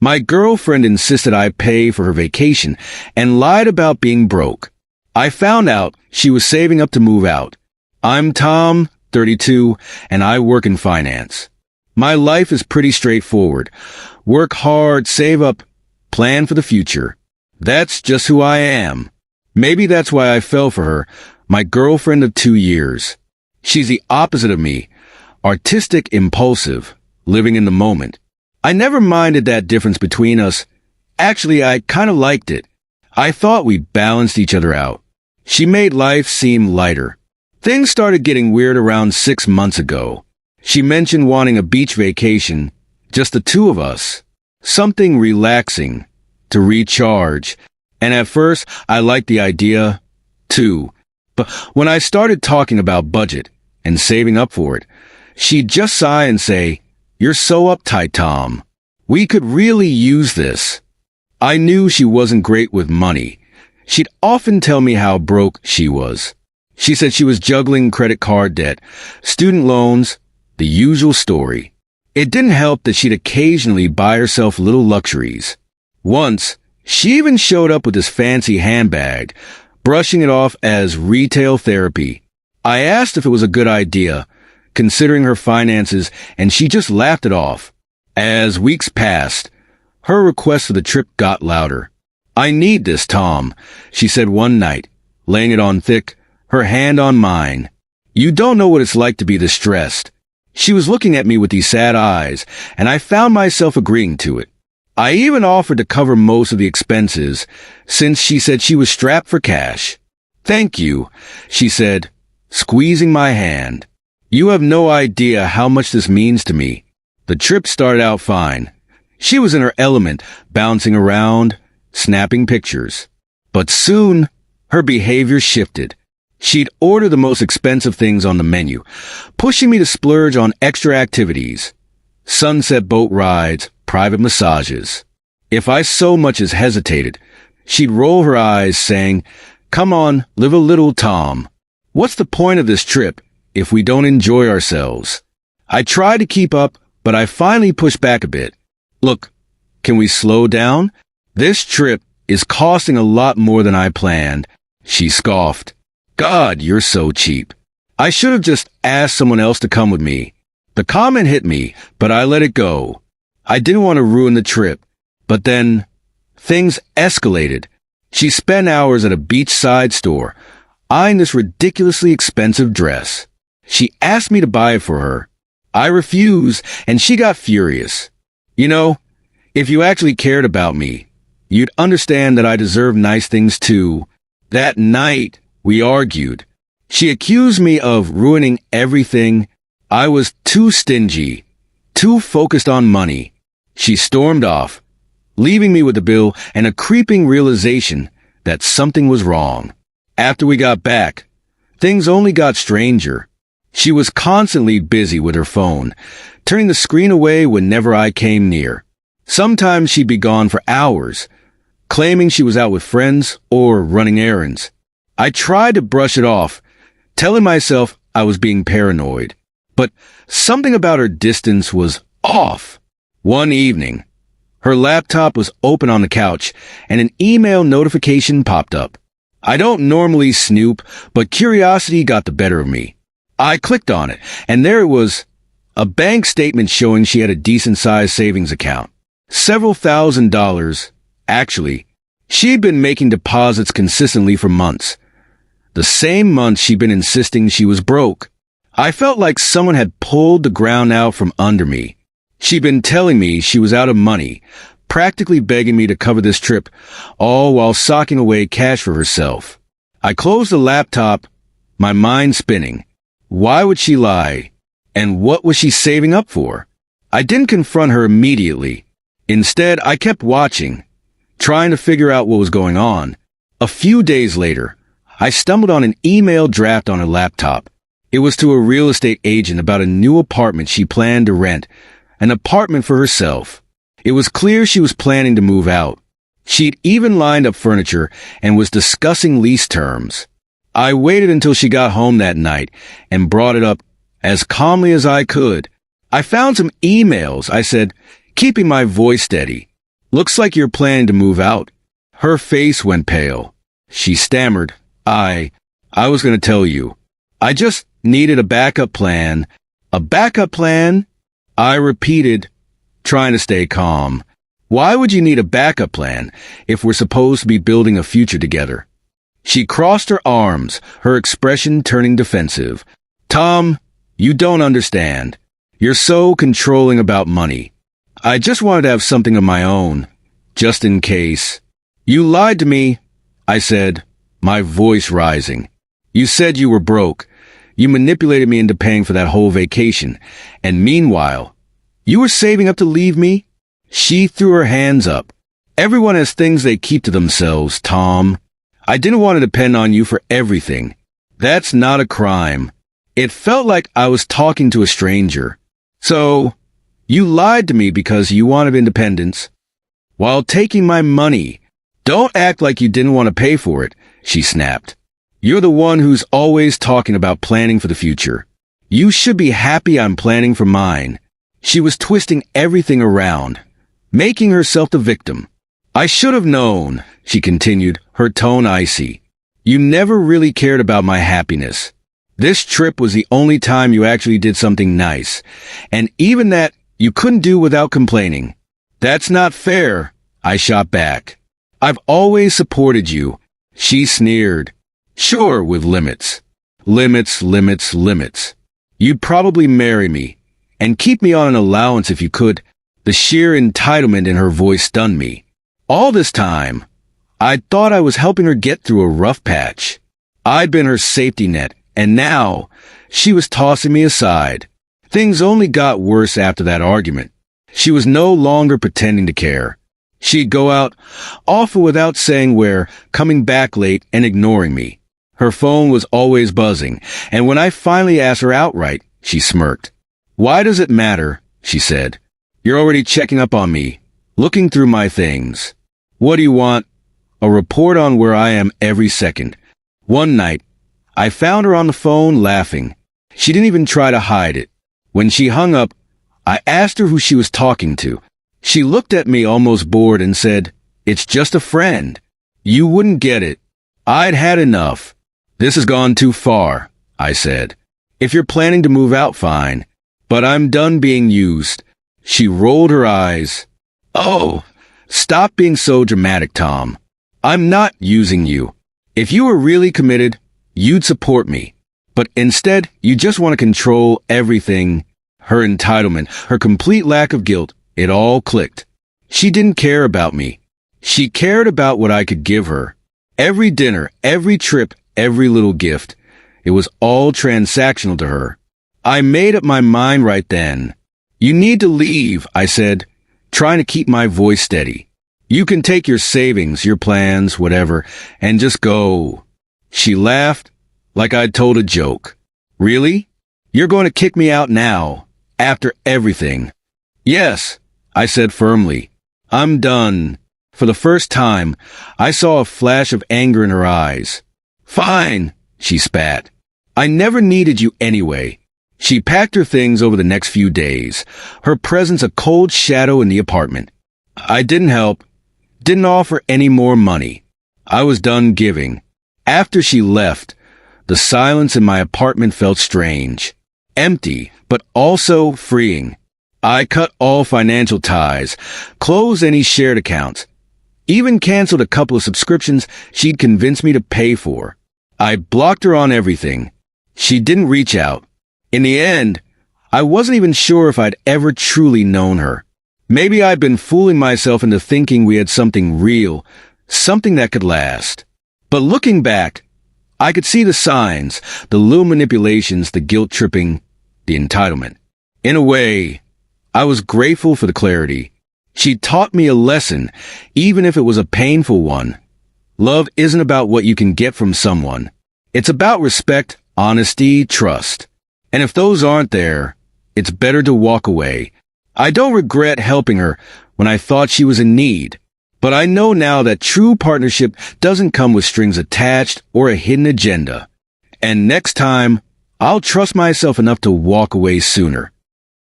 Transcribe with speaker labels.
Speaker 1: My girlfriend insisted I pay for her vacation and lied about being broke. I found out she was saving up to move out. I'm Tom, 32, and I work in finance. My life is pretty straightforward. Work hard, save up, plan for the future. That's just who I am. Maybe that's why I fell for her, my girlfriend of 2 years. She's the opposite of me, artistic, impulsive, living in the moment. I never minded that difference between us. Actually, I kind of liked it. I thought we balanced each other out. She made life seem lighter. Things started getting weird around 6 months ago. She mentioned wanting a beach vacation, just the two of us. Something relaxing, to recharge. And at first, I liked the idea, too. But when I started talking about budget and saving up for it, she'd just sigh and say, "You're so uptight, Tom. We could really use this." I knew she wasn't great with money. She'd often tell me how broke she was. She said she was juggling credit card debt, student loans, the usual story. It didn't help that she'd occasionally buy herself little luxuries. Once, she even showed up with this fancy handbag, brushing it off as retail therapy. I asked if it was a good idea, considering her finances, and she just laughed it off. As weeks passed, her request for the trip got louder. "I need this, Tom," she said one night, laying it on thick, her hand on mine. "You don't know what it's like to be this stressed." She was looking at me with these sad eyes, and I found myself agreeing to it. I even offered to cover most of the expenses, since she said she was strapped for cash. "Thank you," she said, squeezing my hand. "You have no idea how much this means to me." The trip started out fine. She was in her element, bouncing around, snapping pictures. But soon, her behavior shifted. She'd order the most expensive things on the menu, pushing me to splurge on extra activities. Sunset boat rides, private massages. If I so much as hesitated, she'd roll her eyes, saying, "Come on, live a little, Tom. What's the point of this trip if we don't enjoy ourselves?" I tried to keep up, but I finally pushed back a bit. "Look, can we slow down? This trip is costing a lot more than I planned." She scoffed. "God, you're so cheap. I should have just asked someone else to come with me." The comment hit me, but I let it go. I didn't want to ruin the trip. But then, things escalated. She spent hours at a beachside store, eyeing this ridiculously expensive dress. She asked me to buy it for her. I refused, and she got furious. "You know, if you actually cared about me, you'd understand that I deserve nice things too." That night, we argued. She accused me of ruining everything. I was too stingy, too focused on money. She stormed off, leaving me with the bill and a creeping realization that something was wrong. After we got back, things only got stranger. She was constantly busy with her phone, turning the screen away whenever I came near. Sometimes she'd be gone for hours, claiming she was out with friends or running errands. I tried to brush it off, telling myself I was being paranoid. But something about her distance was off. One evening, her laptop was open on the couch, and an email notification popped up. I don't normally snoop, but curiosity got the better of me. I clicked on it, and there it was, a bank statement showing she had a decent-sized savings account. Several $1,000s, actually. She'd been making deposits consistently for months. The same month she'd been insisting she was broke. I felt like someone had pulled the ground out from under me. She'd been telling me she was out of money, practically begging me to cover this trip, all while socking away cash for herself. I closed the laptop, my mind spinning. Why would she lie? And what was she saving up for? I didn't confront her immediately. Instead, I kept watching, trying to figure out what was going on. A few days later, I stumbled on an email draft on her laptop. It was to a real estate agent about a new apartment she planned to rent, an apartment for herself. It was clear she was planning to move out. She'd even lined up furniture and was discussing lease terms. I waited until she got home that night and brought it up as calmly as I could. I found some emails, I said, keeping my voice steady. Looks like you're planning to move out. Her face went pale. She stammered, I was going to tell you. I just needed a backup plan. A backup plan? I repeated, trying to stay calm. Why would you need a backup plan if we're supposed to be building a future together? She crossed her arms, her expression turning defensive. Tom, you don't understand. You're so controlling about money. I just wanted to have something of my own, just in case. You lied to me, I said, my voice rising. You said you were broke. You manipulated me into paying for that whole vacation. And meanwhile, you were saving up to leave me? She threw her hands up. Everyone has things they keep to themselves, Tom. I didn't want to depend on you for everything. That's not a crime. It felt like I was talking to a stranger. So, you lied to me because you wanted independence. While taking my money. Don't act like you didn't want to pay for it, she snapped. You're the one who's always talking about planning for the future. You should be happy I'm planning for mine. She was twisting everything around, making herself the victim. I should have known, she continued, her tone icy. You never really cared about my happiness. This trip was the only time you actually did something nice, and even that you couldn't do without complaining. That's not fair, I shot back. I've always supported you, she sneered. Sure, with limits. Limits, limits, limits. You'd probably marry me, and keep me on an allowance if you could. The sheer entitlement in her voice stunned me. All this time, I thought I was helping her get through a rough patch. I'd been her safety net, and now she was tossing me aside. Things only got worse after that argument. She was no longer pretending to care. She'd go out, often without saying where, coming back late and ignoring me. Her phone was always buzzing, and when I finally asked her outright, she smirked. Why does it matter? She said. You're already checking up on me, looking through my things. What do you want? A report on where I am every second. One night, I found her on the phone laughing. She didn't even try to hide it. When she hung up, I asked her who she was talking to. She looked at me almost bored and said, It's just a friend. You wouldn't get it. I'd had enough. This has gone too far, I said. If you're planning to move out, fine. But I'm done being used. She rolled her eyes. Oh, stop being so dramatic, Tom. I'm not using you. If you were really committed, you'd support me. But instead, you just want to control everything. Her entitlement, her complete lack of guilt, it all clicked. She didn't care about me. She cared about what I could give her. Every dinner, every trip, every little gift. It was all transactional to her. I made up my mind right then. You need to leave, I said, trying to keep my voice steady. You can take your savings, your plans, whatever, and just go. She laughed like I'd told a joke. Really? You're going to kick me out now, after everything? Yes, I said firmly. I'm done. For the first time, I saw a flash of anger in her eyes. Fine, she spat. I never needed you anyway. She packed her things over the next few days, her presence a cold shadow in the apartment. I didn't help, didn't offer any more money. I was done giving. After she left, the silence in my apartment felt strange. Empty, but also freeing. I cut all financial ties, closed any shared accounts, even canceled a couple of subscriptions she'd convinced me to pay for. I blocked her on everything. She didn't reach out. In the end, I wasn't even sure if I'd ever truly known her. Maybe I'd been fooling myself into thinking we had something real, something that could last. But looking back, I could see the signs, the little manipulations, the guilt-tripping, the entitlement. In a way, I was grateful for the clarity. She taught me a lesson, even if it was a painful one. Love isn't about what you can get from someone. It's about respect, honesty, trust. And if those aren't there, it's better to walk away. I don't regret helping her when I thought she was in need. But I know now that true partnership doesn't come with strings attached or a hidden agenda. And next time, I'll trust myself enough to walk away sooner.